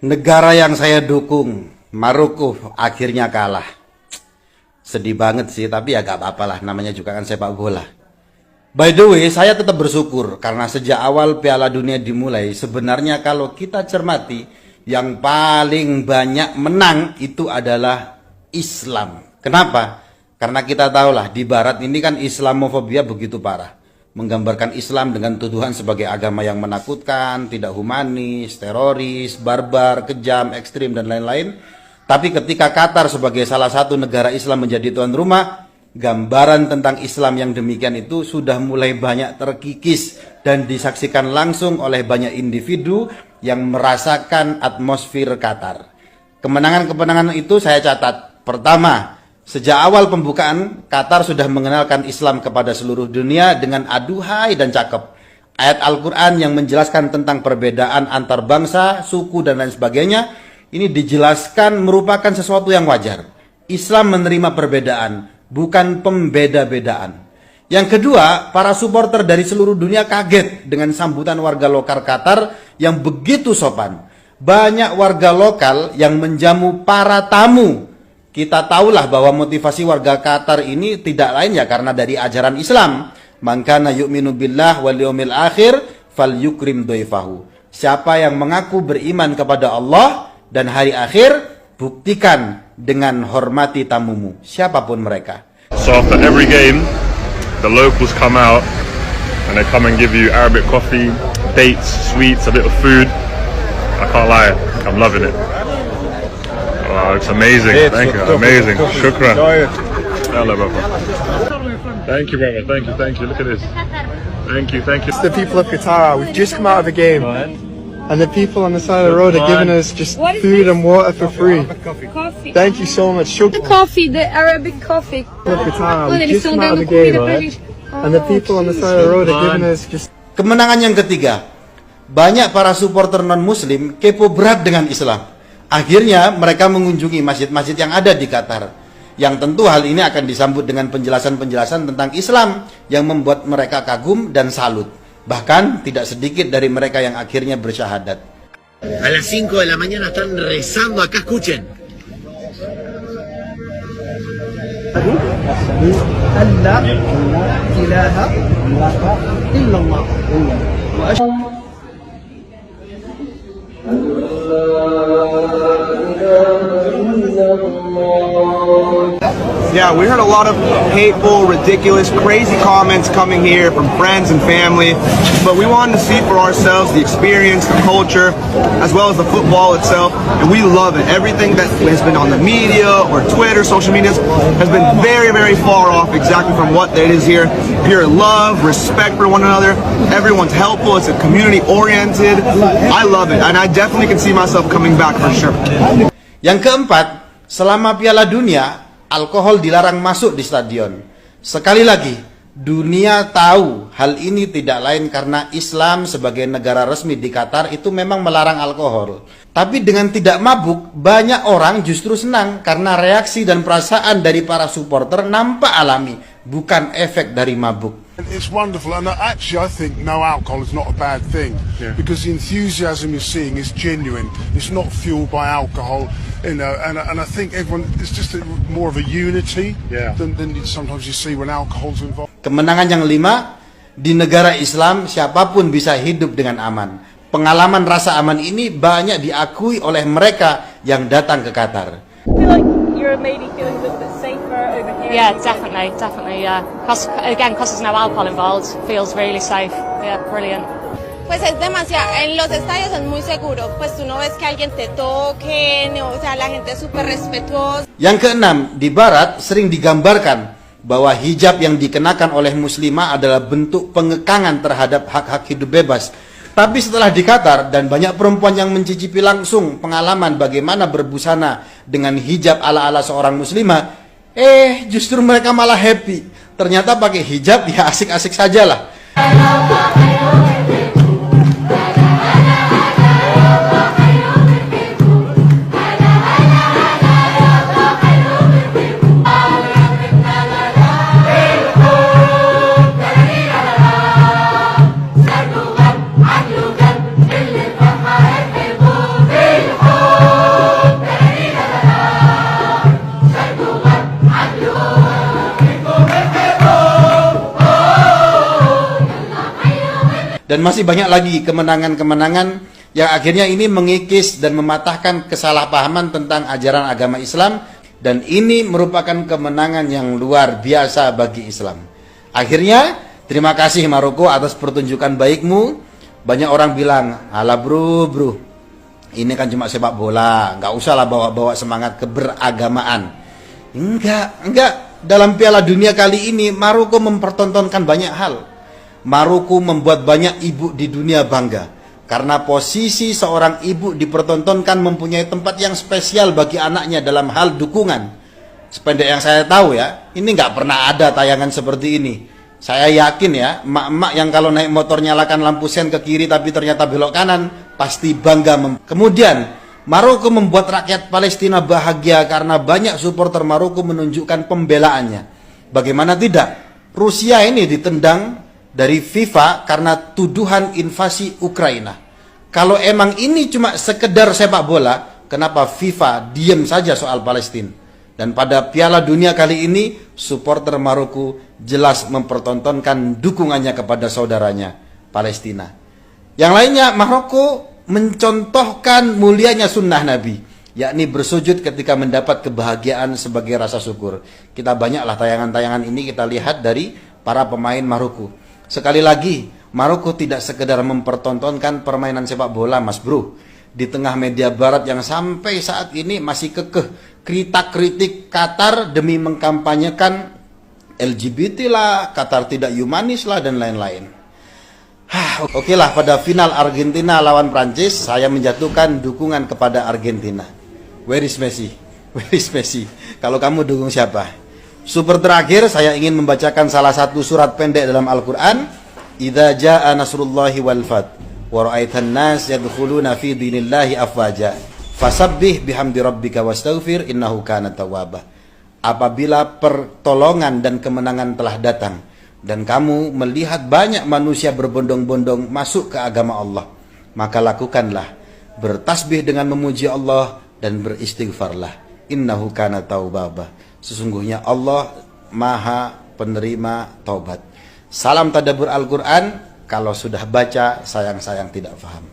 Negara yang saya dukung, Maroko, akhirnya kalah. Sedih banget sih, tapi ya gak apa-apa lah, namanya juga kan sepak bola. By the way, saya tetap bersyukur karena sejak awal Piala Dunia dimulai, sebenarnya kalau kita cermati, yang paling banyak menang itu adalah Islam. Kenapa? Karena kita tahulah di Barat ini kan Islamofobia begitu parah. Menggambarkan Islam dengan tuduhan sebagai agama yang menakutkan, tidak humanis, teroris, barbar, kejam, ekstrim, dan lain-lain. Tapi ketika Qatar sebagai salah satu negara Islam menjadi tuan rumah, gambaran tentang Islam yang demikian itu sudah mulai banyak terkikis dan disaksikan langsung oleh banyak individu yang merasakan atmosfer Qatar. Kemenangan-kemenangan itu saya catat. Pertama, sejak awal pembukaan, Qatar sudah mengenalkan Islam kepada seluruh dunia dengan aduhai dan cakep. Ayat Al-Quran yang menjelaskan tentang perbedaan antar bangsa, suku, dan lain sebagainya, ini dijelaskan merupakan sesuatu yang wajar. Islam menerima perbedaan, bukan pembeda-bedaan. Yang kedua, para supporter dari seluruh dunia kaget dengan sambutan warga lokal Qatar yang begitu sopan. Banyak warga lokal yang menjamu para tamu. Kita tahulah bahwa motivasi warga Qatar ini tidak lain ya karena dari ajaran Islam. Man kana yu'minu billah wal yawmil akhir falyukrim dhaifahu. Siapa yang mengaku beriman kepada Allah dan hari akhir, buktikan dengan hormati tamumu, siapapun mereka. So after every game, the locals come out and they come and give you Arabic coffee, dates, sweets, a bit of food. I can't lie, I'm loving it. Wow, it's amazing. Thank you. Amazing. Shukran. Hello, brother. Thank you, brother. Thank you. Look at this. Thank you. It's the people of Qatar. We've just come out of a game, and the people on the side of the road are giving us just food and water for free. Coffee. Thank you so much. The coffee, the Arabic coffee. Of Qatar. We've just come out of a game, and the people on the side of the road are giving us just. Kemenangan yang ketiga, banyak para supporter non-muslim kepo berat dengan Islam. Akhirnya mereka mengunjungi masjid-masjid yang ada di Qatar. Yang tentu hal ini akan disambut dengan penjelasan-penjelasan tentang Islam yang membuat mereka kagum dan salut. Bahkan tidak sedikit dari mereka yang akhirnya bersyahadat. A las 5 de la mañana están rezando acá, escuchen. Yeah, we heard a lot of hateful, ridiculous, crazy comments coming here from friends and family, but we wanted to see for ourselves the experience, the culture, as well as the football itself, and we love it. Everything that has been on the media or Twitter, social media, has been very, very far off exactly from what it is here. Pure love, respect for one another, everyone's helpful, it's a community-oriented. I love it, and I definitely can see myself coming back for sure. Yang keempat, selama Piala Dunia, alkohol dilarang masuk di stadion. Sekali lagi, dunia tahu hal ini tidak lain karena Islam sebagai negara resmi di Qatar itu memang melarang alkohol. Tapi dengan tidak mabuk, banyak orang justru senang karena reaksi dan perasaan dari para supporter nampak alami, bukan efek dari mabuk. It's wonderful, and actually I think no alcohol is not a bad thing, because the enthusiasm you're seeing is genuine. It's not fueled by alcohol, you know, and I think everyone, it's just more of a unity than sometimes you see when alcohol's involved. Kemenangan yang 5, di negara Islam siapapun bisa hidup dengan aman. Pengalaman rasa aman ini banyak diakui oleh mereka yang datang ke Qatar. You're maybe feeling a little bit safer over here. Yeah, definitely, yeah. Because there's no alcohol involved, feels really safe. Yeah, brilliant. Pues es demasiado, en los estadios es muy seguro, pues tú no ves que alguien te toque, o sea, la gente es súper respetuosa. Yang keenam, di Barat sering digambarkan bahwa hijab yang dikenakan oleh muslimah adalah bentuk pengekangan terhadap hak-hak hidup bebas. Tapi setelah di Qatar dan banyak perempuan yang mencicipi langsung pengalaman bagaimana berbusana dengan hijab ala-ala seorang muslimah, justru mereka malah happy. Ternyata pakai hijab ya asik-asik sajalah. الحب Dan masih banyak lagi kemenangan-kemenangan yang akhirnya ini mengikis dan mematahkan kesalahpahaman tentang ajaran agama Islam, dan ini merupakan kemenangan yang luar biasa bagi Islam. Akhirnya, terima kasih Maroko atas pertunjukan baikmu. Banyak orang bilang, "Alah bro, ini kan cuma sepak bola, nggak usah lah bawa-bawa semangat keberagamaan." Enggak. Dalam Piala Dunia kali ini, Maroko mempertontonkan banyak hal. Maroko membuat banyak ibu di dunia bangga. Karena posisi seorang ibu dipertontonkan mempunyai tempat yang spesial bagi anaknya dalam hal dukungan. Sependek yang saya tahu ya, ini nggak pernah ada tayangan seperti ini. Saya yakin ya, emak-emak yang kalau naik motor nyalakan lampu sen ke kiri tapi ternyata belok kanan, pasti bangga. Kemudian, Maroko membuat rakyat Palestina bahagia karena banyak supporter Maroko menunjukkan pembelaannya. Bagaimana tidak? Rusia ini ditendang dari FIFA karena tuduhan invasi Ukraina. Kalau emang ini cuma sekedar sepak bola, kenapa FIFA diam saja soal Palestina? Dan pada Piala Dunia kali ini, supporter Maroko jelas mempertontonkan dukungannya kepada saudaranya Palestina. Yang lainnya, Maroko mencontohkan mulianya sunnah Nabi, yakni bersujud ketika mendapat kebahagiaan sebagai rasa syukur. Kita banyaklah tayangan-tayangan ini kita lihat dari para pemain Maroko. Sekali lagi, Maroko tidak sekedar mempertontonkan permainan sepak bola, Mas Bro. Di tengah media barat yang sampai saat ini masih kekeh kritik Qatar demi mengkampanyekan LGBT lah, Qatar tidak humanis lah, dan lain-lain. Oke lah, pada final Argentina lawan Prancis, saya menjatuhkan dukungan kepada Argentina. Where is Messi? Where is Messi? Kalau kamu dukung siapa? Super terakhir, saya ingin membacakan salah satu surat pendek dalam Al-Quran. Idza jaa nasrullahi wal fath wa ra'aitan nas yadkhuluna fi dinillahi afwaja fasabbih bihamdi rabbika wastaghfir innahu kana tawwaba. Apabila pertolongan dan kemenangan telah datang dan kamu melihat banyak manusia berbondong-bondong masuk ke agama Allah, maka lakukanlah bertasbih dengan memuji Allah dan beristighfarlah. Innahu kana tawwaba. Sesungguhnya Allah Maha penerima taubat. Salam tadabbur Al-Quran. Kalau sudah baca, sayang-sayang tidak paham.